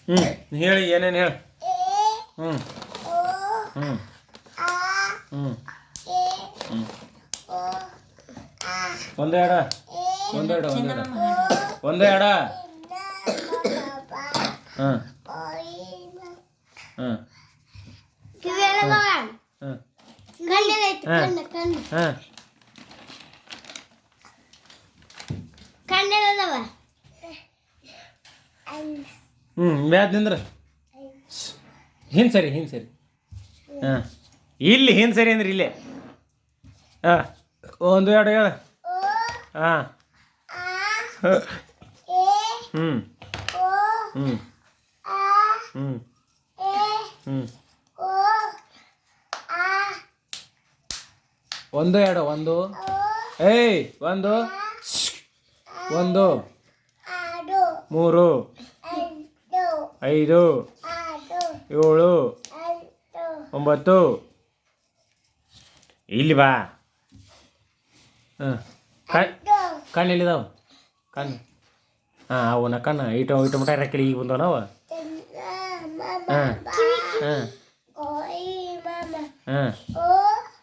ಹೇಳಿ ಏನೇನು ಹೇಳಿ. ಹ್ಞೂ ಹ್ಞೂ ಹ್ಞೂ ಹ್ಞೂ ಒಂದೇ ಎಡ ಒಂದೇ ಎಡ ಹಾಂ ಹಾಂ ಬ್ಯಾದ್ ನಿಂದ್ರ ಹಿಂದೆ ಸರಿ ಹಾಂ ಇಲ್ಲಿ ಹಿಂದೆ ಸರಿ ಅಂದ್ರೆ ಇಲ್ಲೇ ಹಾಂ ಒಂದು ಎರಡು ಹೇಳ ಹಾಂ ಹ್ಞೂ ಹ್ಞೂ ಹ್ಞೂ ಹ್ಞೂ ಒಂದು ಎರಡು ಒಂದು ಏಯ್ ಒಂದು ಒಂದು ಮೂರು ಐದು ಏಳು ಒಂಬತ್ತು ಇಲ್ಲಿ ಬಾ ಹಾಂ ಕಣ್ಣು ಎಲ್ಲಿದಾವ ಕಣ್ಣು ಹಾಂ ಅವನ ಕಣ್ಣು ಇಟ್ಟು ಮುಟ್ಟ ಹಾಕಿ ಈಗ ಬಂದವ ನಾವು ಹಾಂ ಹಾಂ ಹಾಂ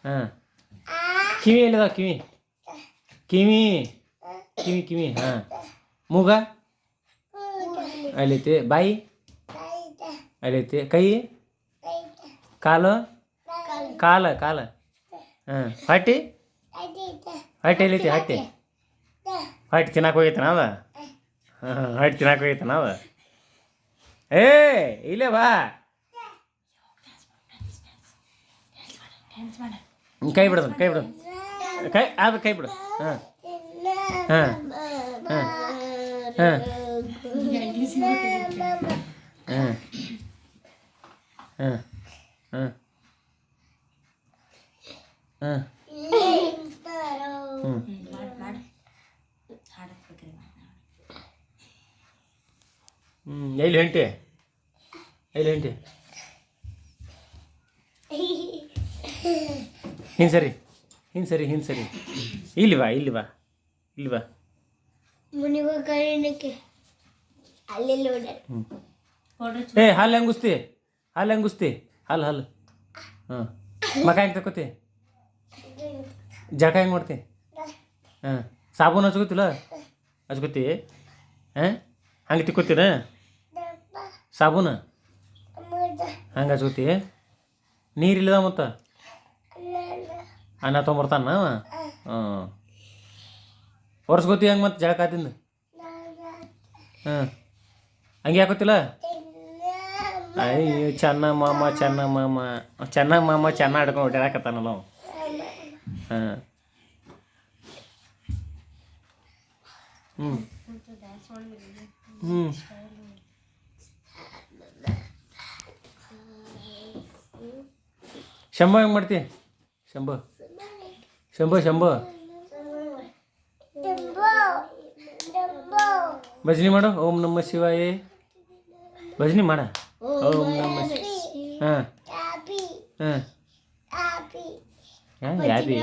ಹಾಂ ಕಿವಿ ಎಲ್ಲಿದಾವ ಕಿವಿ ಹಾಂ ಮೂಗ ಅಲ್ಲೈತಿ ಬಾಯಿ ಅಲ್ಲೈತಿ ಕೈ ಕಾಲು ಕಾಲು ಹಾಂ ಹೊಟ್ಟೆ ಎಲ್ಲೈತಿ ಹೊಟ್ಟೆ ತಿನ್ನಕ್ಕೆ ಹೋಗೈತನ ಅದ ಹಾಂ ಹೊಟ್ಟೆ ತಿನ್ನಕ್ಕೆ ಹೋಗೈತನ ಅದ ಏ ಇಲ್ಲೇ ಬಾ ಕೈ ಬಿಡೋದು ಕೈ ಬಿಡು ಹಾಂ ಹಾಂ ಹಾಂ ಹಾಂ ಹಾಂ ಹಾಂ ಹಾಂ ಹಾಂ ಎಲ್ಲಿ ಹೊಂಟಿ ಹಿಂದೆ ಸರಿ ಇಲ್ಲಿ ಬಾ ಏ ಹಾಲು ಹೆಂಗುಸ್ತಿ ಹಾಲು ಹಾಂ ಮಕ ಹೆಂಗೆ ತಗೋತಿ ಜಳಕ ಹೆಂಗೆ ಮಾಡ್ತಿ ಹಾಂ ಸಾಬೂನು ಹಚ್ಕೋತಿ ಹಾಂ ಹಂಗೆ ತಿಕ್ಕೋತೀರ ಸಾಬೂನು ಹಂಗೆ ಹಚ್ಕೋತಿ ನೀರಿಲ್ಲದ ಮತ್ತು ಅನ್ನ ತೊಗೊಂಬರ್ತಾನ ಹಾಂ ಒರೆಸ್ಕೋತಿ ಹೆಂಗೆ ಮತ್ತು ಜಳಕಾತಿಂದ ಹಾಂ ಹಂಗೆ ಹಾಕೋತಿಲ್ಲ ಅಯ್ಯೋ ಚೆನ್ನ ಮಾಮ ಚೆನ್ನ ಹಿಡ್ಕೊಂಡು ಹೊಡ್ಯಾಕತ್ತಾನಲ್ಲ ನಾವು ಹಾಂ ಶಂಭು ಹೆಂಗೆ ಮಾಡ್ತಿ ಶಂಭು ಭಜನೆ ಮಾಡು ಓಂ ನಮಃ ಶಿವಾಯ ಭಜನೆ ಮಾಡ ಓಂ ನಮಃ ಹಾಂ ಹಾಂ ಯಾಪಿ